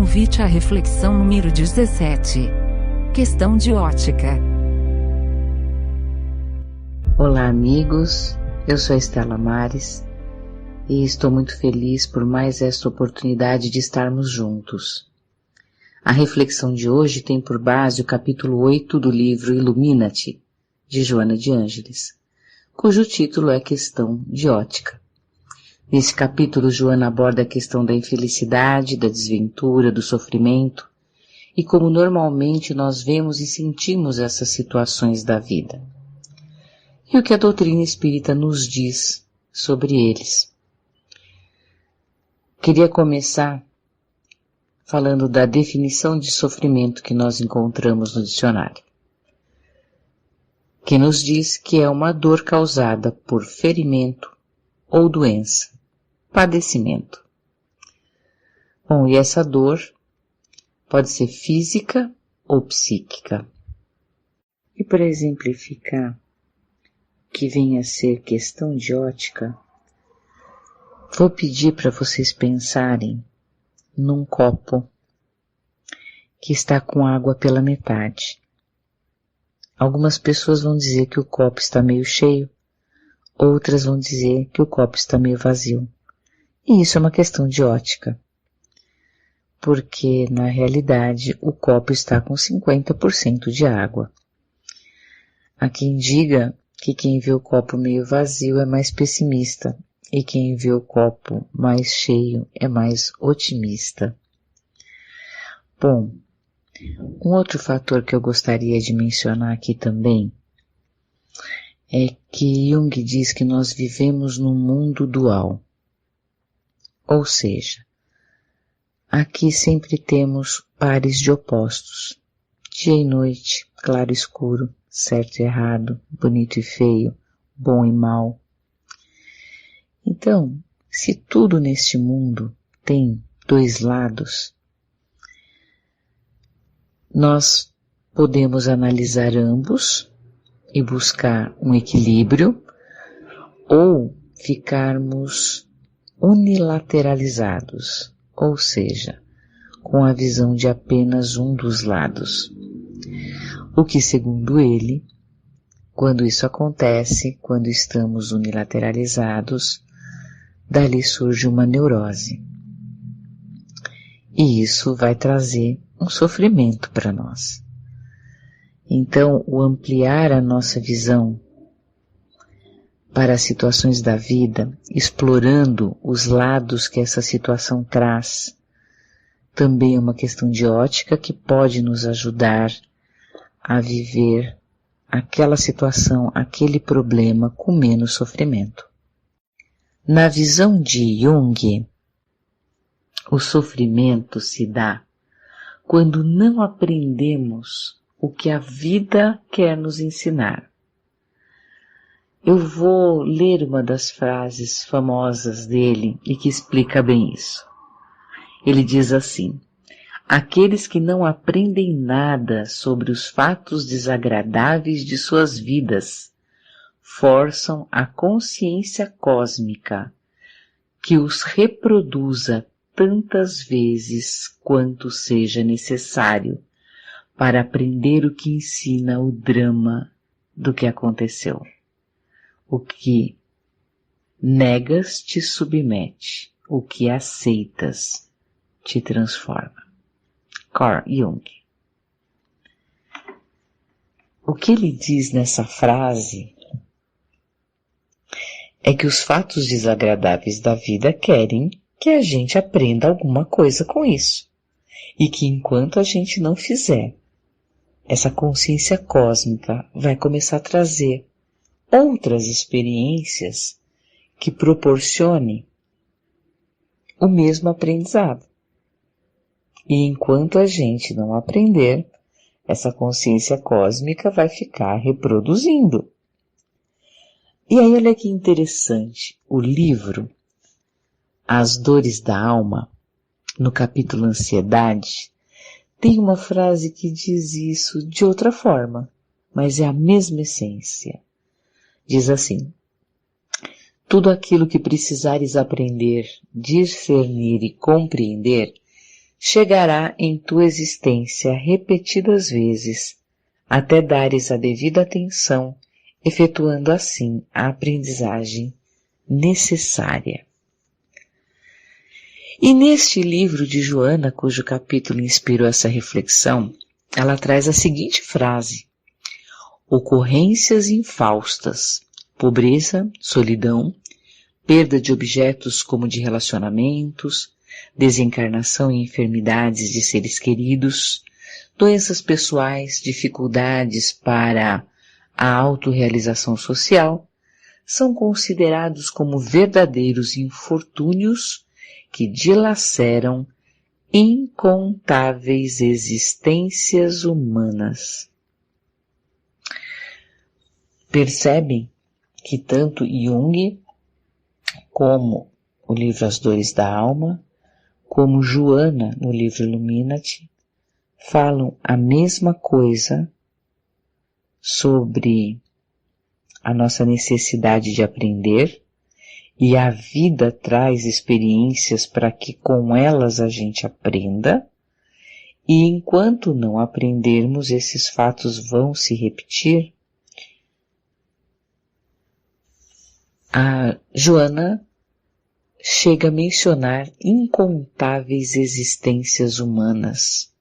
Convite à reflexão número 17. Questão de ótica. Olá amigos, eu sou a Estela Mares e estou muito feliz por mais esta oportunidade de estarmos juntos. A reflexão de hoje tem por base o capítulo 8 do livro Ilumina-te, de Joana de Ângeles, cujo título é Questão de Ótica. Nesse capítulo, Joana aborda a questão da infelicidade, da desventura, do sofrimento e como normalmente nós vemos e sentimos essas situações da vida. E o que a doutrina espírita nos diz sobre eles. Queria começar falando da definição de sofrimento que nós encontramos no dicionário, que nos diz que é uma dor causada por ferimento ou doença, padecimento. Bom, e essa dor pode ser física ou psíquica. E para exemplificar que venha a ser questão de ótica, vou pedir para vocês pensarem num copo que está com água pela metade. Algumas pessoas vão dizer que o copo está meio cheio, outras vão dizer que o copo está meio vazio. E isso é uma questão de ótica, porque na realidade o copo está com 50% de água. Há quem diga que quem vê o copo meio vazio é mais pessimista e quem vê o copo mais cheio é mais otimista. Bom, um outro fator que eu gostaria de mencionar aqui também é que Jung diz que nós vivemos num mundo dual. Ou seja, aqui sempre temos pares de opostos, dia e noite, claro e escuro, certo e errado, bonito e feio, bom e mal. Então, se tudo neste mundo tem dois lados, nós podemos analisar ambos e buscar um equilíbrio ou ficarmos unilateralizados, ou seja, com a visão de apenas um dos lados. O que, segundo ele, quando isso acontece, quando estamos unilateralizados, dali surge uma neurose. E isso vai trazer um sofrimento para nós. Então, o ampliar a nossa visão para as situações da vida, explorando os lados que essa situação traz, também é uma questão de ótica que pode nos ajudar a viver aquela situação, aquele problema com menos sofrimento. Na visão de Jung, o sofrimento se dá quando não aprendemos o que a vida quer nos ensinar. Eu vou ler uma das frases famosas dele e que explica bem isso. Ele diz assim: aqueles que não aprendem nada sobre os fatos desagradáveis de suas vidas forçam a consciência cósmica que os reproduza tantas vezes quanto seja necessário para aprender o que ensina o drama do que aconteceu. O que negas te submete, o que aceitas te transforma. Carl Jung. O que ele diz nessa frase é que os fatos desagradáveis da vida querem que a gente aprenda alguma coisa com isso. E que enquanto a gente não fizer, essa consciência cósmica vai começar a trazer outras experiências que proporcionem o mesmo aprendizado. E enquanto a gente não aprender, essa consciência cósmica vai ficar reproduzindo. E aí olha que interessante, o livro As Dores da Alma, no capítulo Ansiedade, tem uma frase que diz isso de outra forma, mas é a mesma essência. Diz assim: tudo aquilo que precisares aprender, discernir e compreender chegará em tua existência repetidas vezes, até dares a devida atenção, efetuando assim a aprendizagem necessária. E neste livro de Joana, cujo capítulo inspirou essa reflexão, ela traz a seguinte frase: ocorrências infaustas, pobreza, solidão, perda de objetos como de relacionamentos, desencarnação e enfermidades de seres queridos, doenças pessoais, dificuldades para a autorrealização social, são considerados como verdadeiros infortúnios que dilaceram incontáveis existências humanas. Percebem que tanto Jung, como o livro As Dores da Alma, como Joana no livro Illuminati, falam a mesma coisa sobre a nossa necessidade de aprender, e a vida traz experiências para que com elas a gente aprenda, e enquanto não aprendermos, esses fatos vão se repetir. A Joana chega a mencionar incontáveis existências humanas.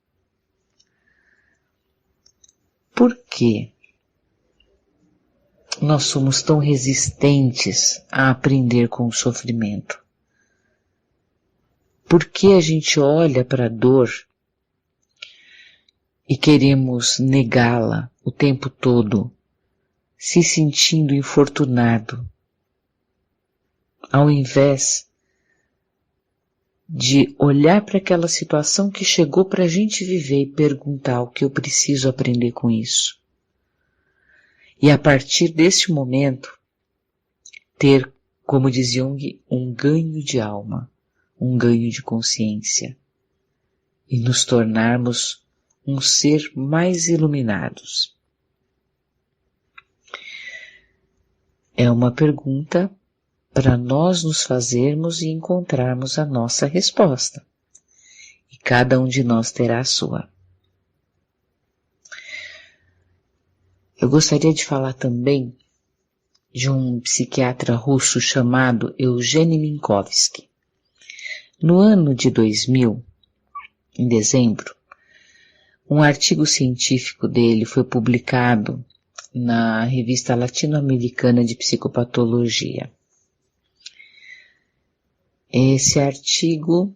Por quê? Nós somos tão resistentes a aprender com o sofrimento? Por que a gente olha para a dor e queremos negá-la o tempo todo, se sentindo infortunado, ao invés de olhar para aquela situação que chegou para a gente viver e perguntar o que eu preciso aprender com isso? E a partir deste momento, ter, como diz Jung, um ganho de alma, um ganho de consciência, e nos tornarmos um ser mais iluminados. É uma pergunta para nós nos fazermos e encontrarmos a nossa resposta. E cada um de nós terá a sua. Eu gostaria de falar também de um psiquiatra russo chamado Eugene Minkovsky. No ano de 2000, em dezembro, um artigo científico dele foi publicado na revista latino-americana de psicopatologia. Esse artigo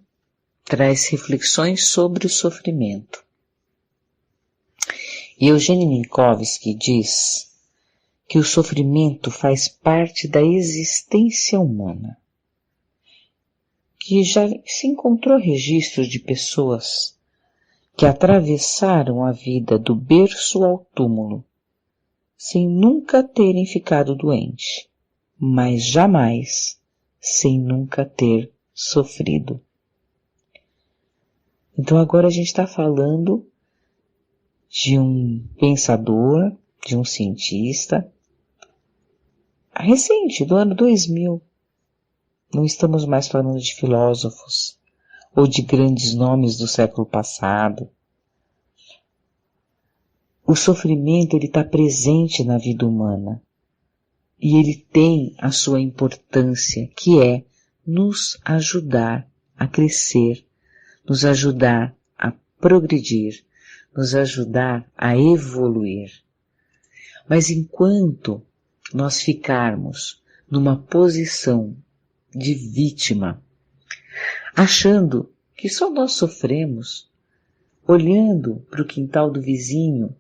traz reflexões sobre o sofrimento. E Eugene Minkovsky diz que o sofrimento faz parte da existência humana, que já se encontrou registros de pessoas que atravessaram a vida do berço ao túmulo, sem nunca terem ficado doentes, mas jamais sem nunca ter sofrido. Então agora a gente está falando de um pensador, de um cientista, recente, do ano 2000. Não estamos mais falando de filósofos ou de grandes nomes do século passado. O sofrimento, ele está presente na vida humana e ele tem a sua importância, que é nos ajudar a crescer, nos ajudar a progredir, nos ajudar a evoluir. Mas enquanto nós ficarmos numa posição de vítima, achando que só nós sofremos, olhando para o quintal do vizinho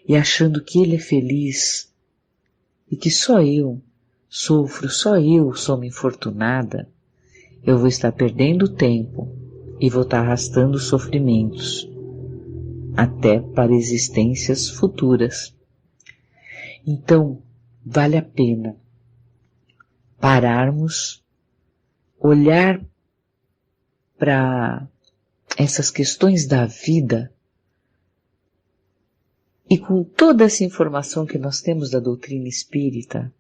e achando que ele é feliz e que só eu sofro, só eu sou uma infortunada, eu vou estar perdendo tempo e vou estar arrastando sofrimentos até para existências futuras. Então, vale a pena pararmos, olhar para essas questões da vida e com toda essa informação que nós temos da doutrina espírita,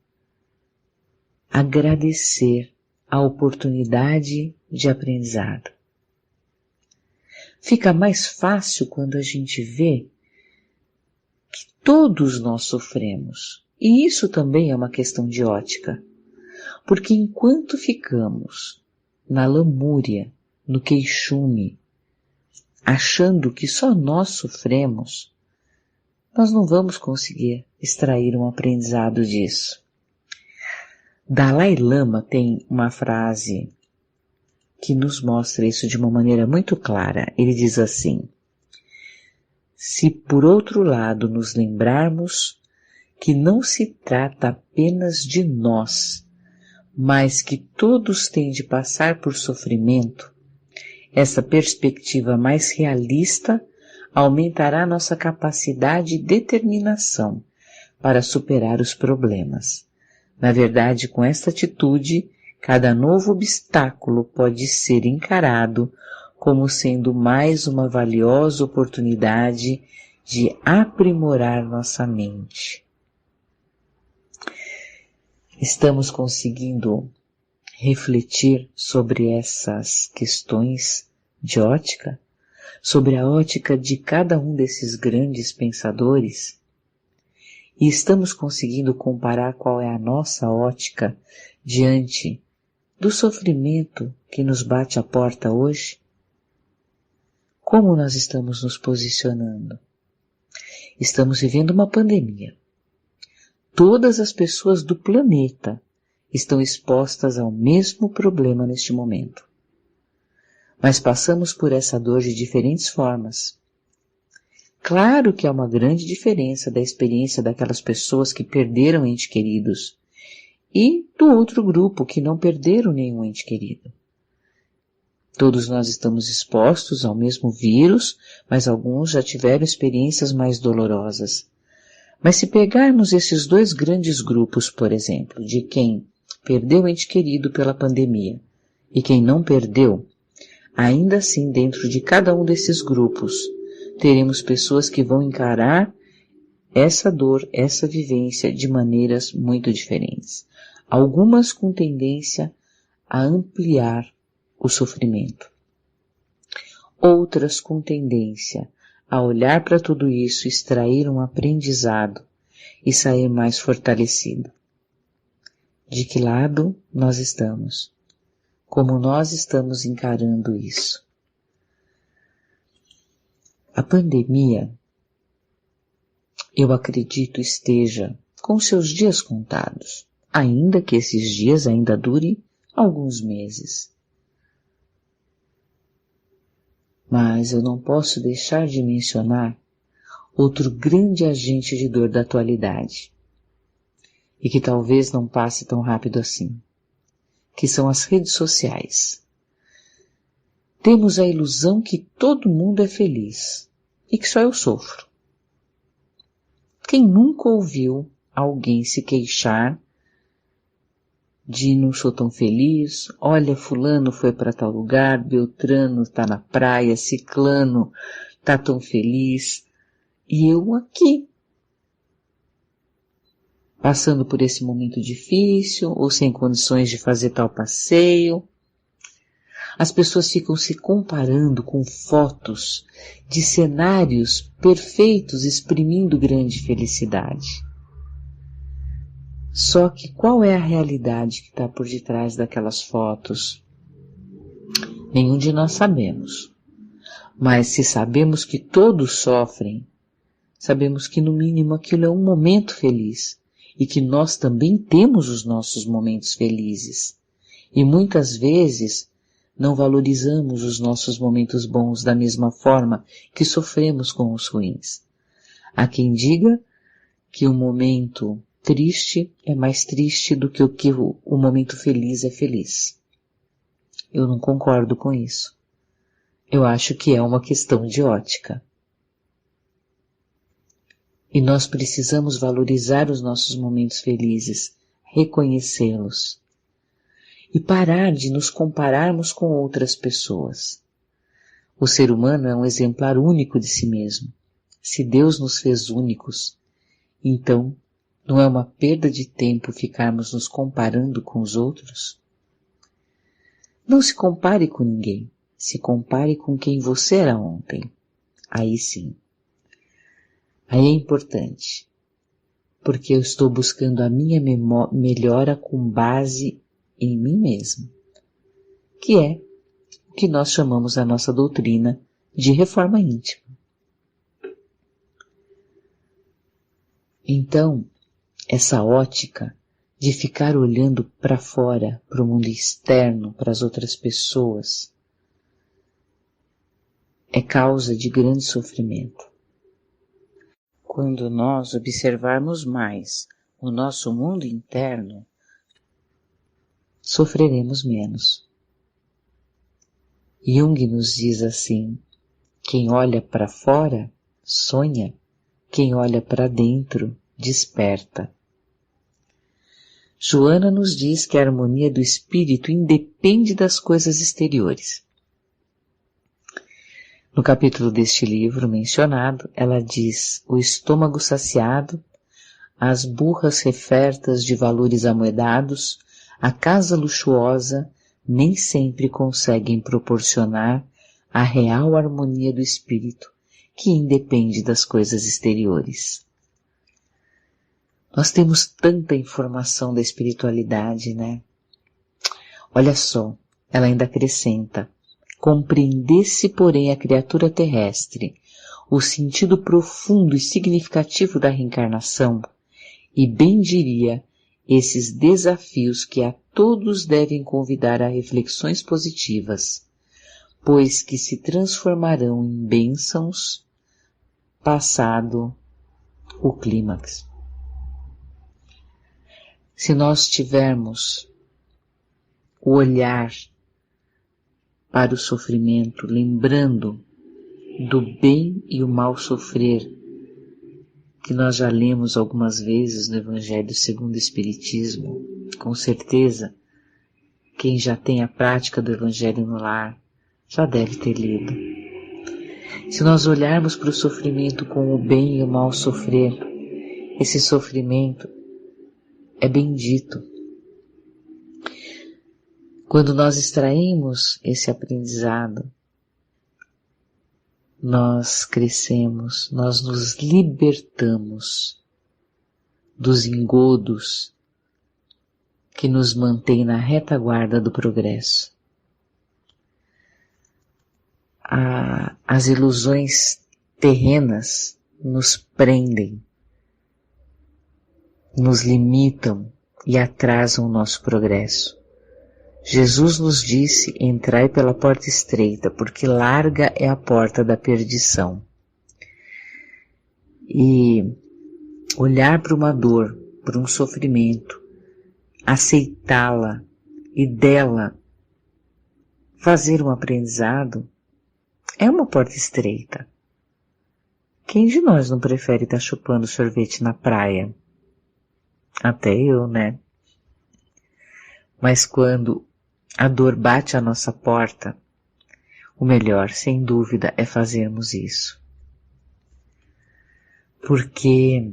agradecer a oportunidade de aprendizado. Fica mais fácil quando a gente vê que todos nós sofremos. E isso também é uma questão de ótica. Porque enquanto ficamos na lamúria, no queixume, achando que só nós sofremos, nós não vamos conseguir extrair um aprendizado disso. Dalai Lama tem uma frase que nos mostra isso de uma maneira muito clara. Ele diz assim: se por outro lado nos lembrarmos que não se trata apenas de nós, mas que todos têm de passar por sofrimento, essa perspectiva mais realista aumentará nossa capacidade e determinação para superar os problemas. Na verdade, com esta atitude, cada novo obstáculo pode ser encarado como sendo mais uma valiosa oportunidade de aprimorar nossa mente. Estamos conseguindo refletir sobre essas questões de ótica, sobre a ótica de cada um desses grandes pensadores, e estamos conseguindo comparar qual é a nossa ótica diante do sofrimento que nos bate à porta hoje? Como nós estamos nos posicionando? Estamos vivendo uma pandemia. Todas as pessoas do planeta estão expostas ao mesmo problema neste momento. Mas passamos por essa dor de diferentes formas. Claro que há uma grande diferença da experiência daquelas pessoas que perderam entes queridos e do outro grupo que não perderam nenhum ente querido. Todos nós estamos expostos ao mesmo vírus, mas alguns já tiveram experiências mais dolorosas. Mas se pegarmos esses dois grandes grupos, por exemplo, de quem perdeu ente querido pela pandemia e quem não perdeu, ainda assim dentro de cada um desses grupos teremos pessoas que vão encarar essa dor, essa vivência de maneiras muito diferentes. Algumas com tendência a ampliar o sofrimento. Outras com tendência a olhar para tudo isso, extrair um aprendizado e sair mais fortalecido. De que lado nós estamos? Como nós estamos encarando isso? A pandemia, eu acredito, esteja com seus dias contados, ainda que esses dias ainda durem alguns meses. Mas eu não posso deixar de mencionar outro grande agente de dor da atualidade, e que talvez não passe tão rápido assim, que são as redes sociais. Temos a ilusão que todo mundo é feliz e que só eu sofro. Quem nunca ouviu alguém se queixar de não sou tão feliz, olha, fulano foi para tal lugar, Beltrano está na praia, Ciclano está tão feliz, e eu aqui, passando por esse momento difícil, ou sem condições de fazer tal passeio. As pessoas ficam se comparando com fotos de cenários perfeitos exprimindo grande felicidade. Só que qual é a realidade que está por detrás daquelas fotos? Nenhum de nós sabemos. Mas se sabemos que todos sofrem, sabemos que no mínimo aquilo é um momento feliz e que nós também temos os nossos momentos felizes. E muitas vezes não valorizamos os nossos momentos bons da mesma forma que sofremos com os ruins. Há quem diga que o momento triste é mais triste do que o momento feliz é feliz. Eu não concordo com isso. Eu acho que é uma questão de ótica. E nós precisamos valorizar os nossos momentos felizes, reconhecê-los. E parar de nos compararmos com outras pessoas. O ser humano é um exemplar único de si mesmo. Se Deus nos fez únicos, então não é uma perda de tempo ficarmos nos comparando com os outros? Não se compare com ninguém. se compare com quem você era ontem. Aí sim. Aí é importante, porque eu estou buscando a minha melhora com base em mim mesmo, que é o que nós chamamos na nossa doutrina de reforma íntima. Então, essa ótica de ficar olhando para fora, para o mundo externo, para as outras pessoas, é causa de grande sofrimento. Quando nós observarmos mais o nosso mundo interno, sofreremos menos. Jung nos diz assim: quem olha para fora, sonha, quem olha para dentro, desperta. Joana nos diz que a harmonia do espírito independe das coisas exteriores. No capítulo deste livro mencionado, ela diz: o estômago saciado, as burras refertas de valores amoedados, a casa luxuosa, nem sempre conseguem proporcionar a real harmonia do espírito, que independe das coisas exteriores. Nós temos tanta informação da espiritualidade, né? Olha só, ela ainda acrescenta: compreendesse, porém, a criatura terrestre o sentido profundo e significativo da reencarnação, e bem diria esses desafios que a todos devem convidar a reflexões positivas, pois que se transformarão em bênçãos passado o clímax. Se nós tivermos o olhar para o sofrimento, lembrando do bem e o mal sofrer, que nós já lemos algumas vezes no Evangelho segundo o Espiritismo, com certeza, quem já tem a prática do Evangelho no lar, já deve ter lido. Se nós olharmos para o sofrimento com o bem e o mal sofrer, esse sofrimento é bendito. Quando nós extraímos esse aprendizado, nós crescemos, nós nos libertamos dos engodos que nos mantêm na retaguarda do progresso. As ilusões terrenas nos prendem, nos limitam e atrasam o nosso progresso. Jesus nos disse: entrai pela porta estreita, porque larga é a porta da perdição. E olhar para uma dor, para um sofrimento, aceitá-la e dela fazer um aprendizado, é uma porta estreita. Quem de nós não prefere estar chupando sorvete na praia? Até eu, né? Mas quando a dor bate à nossa porta, o melhor, sem dúvida, é fazermos isso. Porque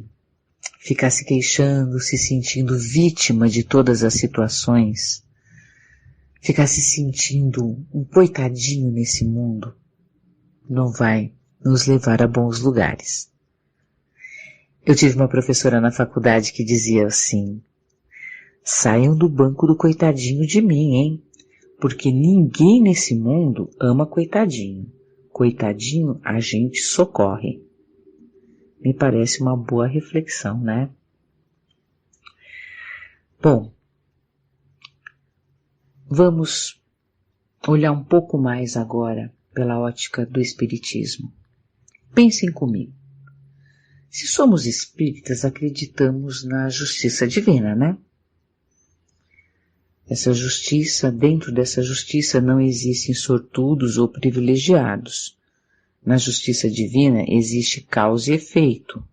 ficar se queixando, se sentindo vítima de todas as situações, ficar se sentindo um coitadinho nesse mundo, não vai nos levar a bons lugares. Eu tive uma professora na faculdade que dizia assim: saiam do banco do coitadinho de mim, hein? Porque ninguém nesse mundo ama coitadinho. Coitadinho a gente socorre. Me parece uma boa reflexão, né? Bom, vamos olhar um pouco mais agora pela ótica do Espiritismo. Pensem comigo. Se somos espíritas, acreditamos na justiça divina, né? Essa justiça, dentro dessa justiça não existem sortudos ou privilegiados. Na justiça divina existe causa e efeito,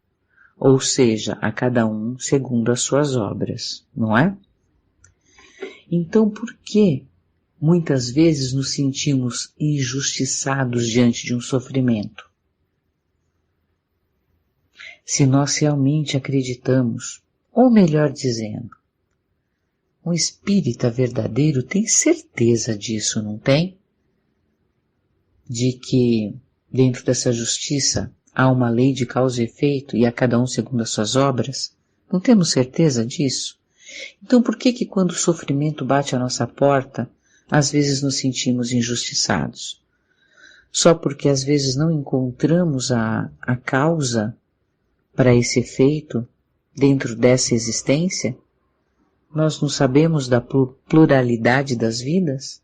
ou seja, a cada um segundo as suas obras, não é? Então, por que muitas vezes nos sentimos injustiçados diante de um sofrimento? Se nós realmente acreditamos, ou melhor dizendo, um espírita verdadeiro tem certeza disso, não tem? de que dentro dessa justiça há uma lei de causa e efeito e a cada um segundo as suas obras? Não temos certeza disso? Então por que quando o sofrimento bate à nossa porta, às vezes nos sentimos injustiçados? Só porque às vezes não encontramos a causa para esse efeito dentro dessa existência? Nós não sabemos da pluralidade das vidas?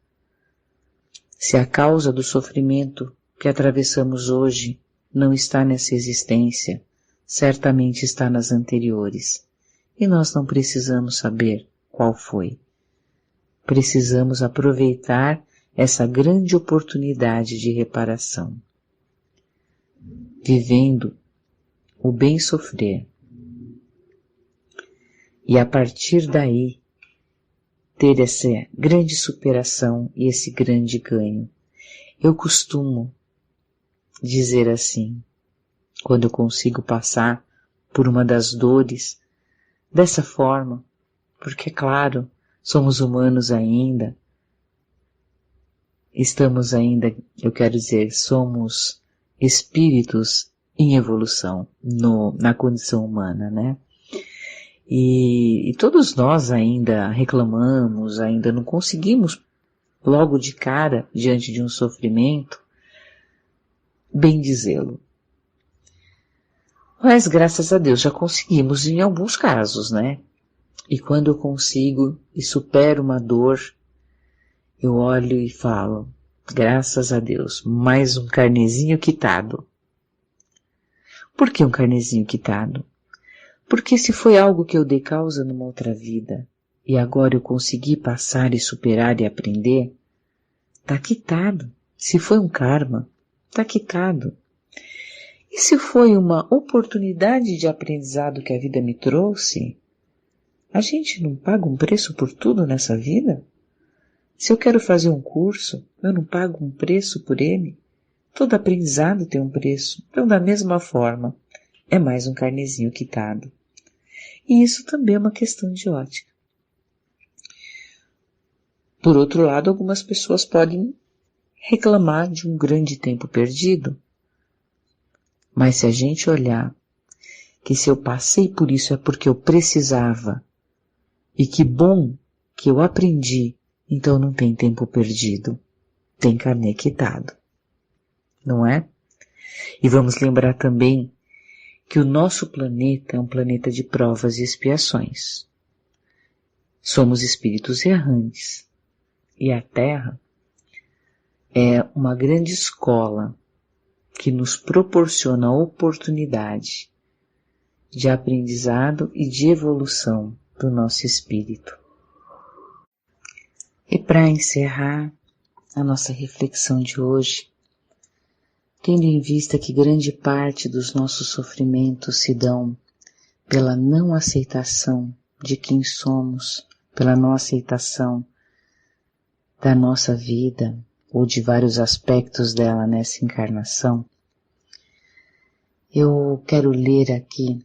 Se a causa do sofrimento que atravessamos hoje não está nessa existência, certamente está nas anteriores. E nós não precisamos saber qual foi. Precisamos aproveitar essa grande oportunidade de reparação. Vivendo o bem sofrer. E a partir daí, ter essa grande superação e esse grande ganho. Eu costumo dizer assim, quando eu consigo passar por uma das dores, dessa forma, porque é claro, somos humanos ainda, estamos ainda, eu quero dizer, somos espíritos em evolução na condição humana, né? E todos nós ainda reclamamos, ainda não conseguimos logo de cara, diante de um sofrimento, bem dizê-lo. Mas graças a Deus já conseguimos em alguns casos, né? E quando eu consigo e supero uma dor, eu olho e falo, graças a Deus, mais um carnezinho quitado. Por que um carnezinho quitado? Porque se foi algo que eu dei causa numa outra vida, e agora eu consegui passar e superar e aprender, tá quitado. Se foi um karma, tá quitado. E se foi uma oportunidade de aprendizado que a vida me trouxe, a gente não paga um preço por tudo nessa vida? Se eu quero fazer um curso, eu não pago um preço por ele? Todo aprendizado tem um preço. Então, da mesma forma, é mais um carnezinho quitado. E isso também é uma questão de ótica. Por outro lado, algumas pessoas podem reclamar de um grande tempo perdido. Mas se a gente olhar que se eu passei por isso é porque eu precisava, e que bom que eu aprendi, então não tem tempo perdido, tem carnê quitado, não é? E vamos lembrar também que o nosso planeta é um planeta de provas e expiações. Somos espíritos errantes, e a Terra é uma grande escola que nos proporciona a oportunidade de aprendizado e de evolução do nosso espírito. E para encerrar a nossa reflexão de hoje, tendo em vista que grande parte dos nossos sofrimentos se dão pela não aceitação de quem somos, pela não aceitação da nossa vida ou de vários aspectos dela nessa encarnação, eu quero ler aqui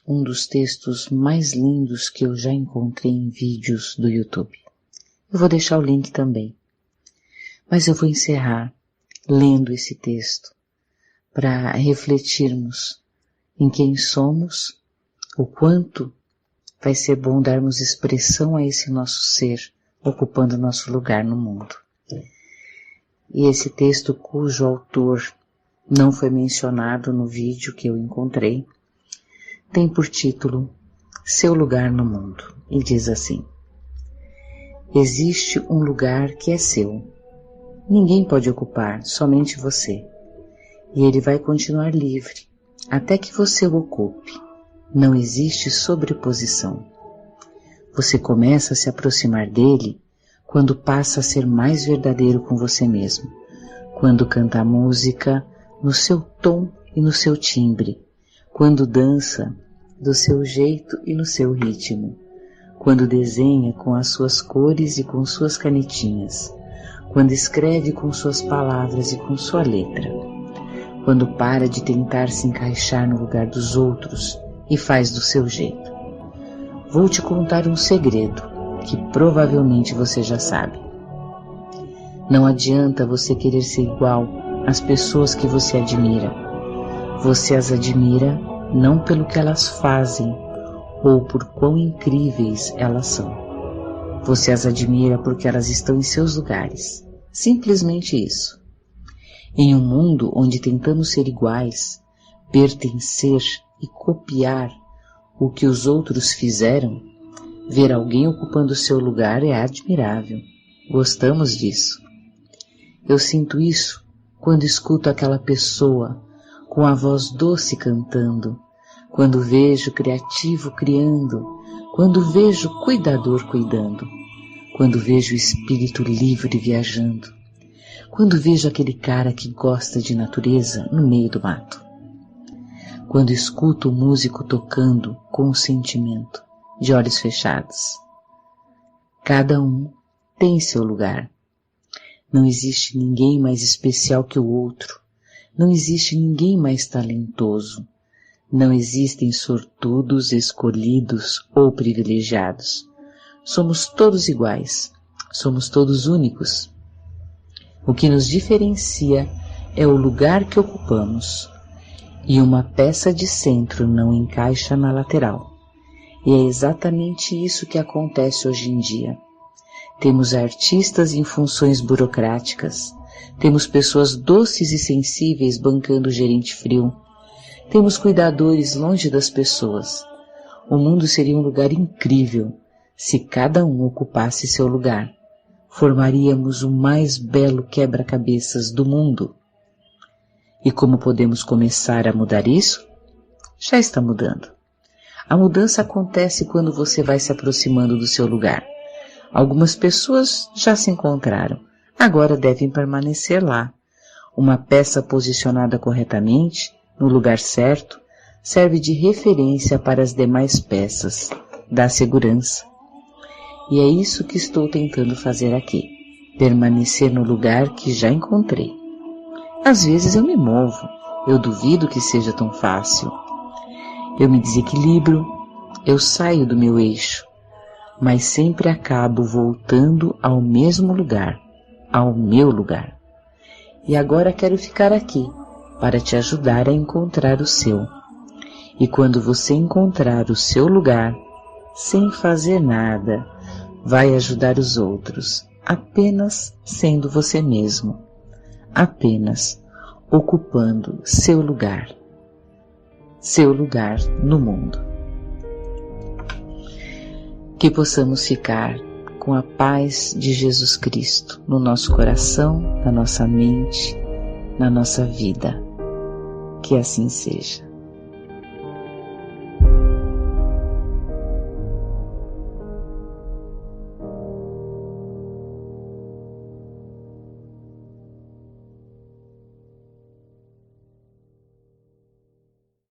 um dos textos mais lindos que eu já encontrei em vídeos do YouTube. Eu vou deixar o link também. Mas eu vou encerrar lendo esse texto para refletirmos em quem somos, o quanto vai ser bom darmos expressão a esse nosso ser, ocupando nosso lugar no mundo. E esse texto, cujo autor não foi mencionado no vídeo que eu encontrei, tem por título Seu Lugar no Mundo, e diz assim: existe um lugar que é seu. Ninguém pode ocupar, somente você. E ele vai continuar livre, até que você o ocupe. Não existe sobreposição. Você começa a se aproximar dele quando passa a ser mais verdadeiro com você mesmo, quando canta a música no seu tom e no seu timbre, quando dança do seu jeito e no seu ritmo, quando desenha com as suas cores e com suas canetinhas, quando escreve com suas palavras e com sua letra, quando para de tentar se encaixar no lugar dos outros e faz do seu jeito. Vou te contar um segredo que provavelmente você já sabe. Não adianta você querer ser igual as pessoas que você admira. Você as admira não pelo que elas fazem ou por quão incríveis elas são. Você as admira porque elas estão em seus lugares. Simplesmente isso. Em um mundo onde tentamos ser iguais, pertencer e copiar o que os outros fizeram, ver alguém ocupando seu lugar é admirável. Gostamos disso. Eu sinto isso quando escuto aquela pessoa com a voz doce cantando, quando vejo o criativo criando, quando vejo o cuidador cuidando, quando vejo o espírito livre viajando, quando vejo aquele cara que gosta de natureza no meio do mato, quando escuto o músico tocando com sentimento, de olhos fechados. Cada um tem seu lugar. Não existe ninguém mais especial que o outro. Não existe ninguém mais talentoso. Não existem sortudos, escolhidos ou privilegiados. Somos todos iguais. Somos todos únicos. O que nos diferencia é o lugar que ocupamos. E uma peça de centro não encaixa na lateral. E é exatamente isso que acontece hoje em dia. Temos artistas em funções burocráticas. Temos pessoas doces e sensíveis bancando o gerente frio. Temos cuidadores longe das pessoas. O mundo seria um lugar incrível se cada um ocupasse seu lugar. Formaríamos o mais belo quebra-cabeças do mundo. E como podemos começar a mudar isso? Já está mudando. A mudança acontece quando você vai se aproximando do seu lugar. Algumas pessoas já se encontraram, agora devem permanecer lá. Uma peça posicionada corretamente, no lugar certo, serve de referência para as demais peças, dá segurança. E é isso que estou tentando fazer aqui, permanecer no lugar que já encontrei. Às vezes eu me movo, eu duvido que seja tão fácil. Eu me desequilibro, eu saio do meu eixo, mas sempre acabo voltando ao mesmo lugar, ao meu lugar. E agora quero ficar aqui para te ajudar a encontrar o seu. E quando você encontrar o seu lugar, sem fazer nada, vai ajudar os outros, apenas sendo você mesmo, apenas ocupando seu lugar no mundo. Que possamos ficar com a paz de Jesus Cristo no nosso coração, na nossa mente, na nossa vida. Que assim seja.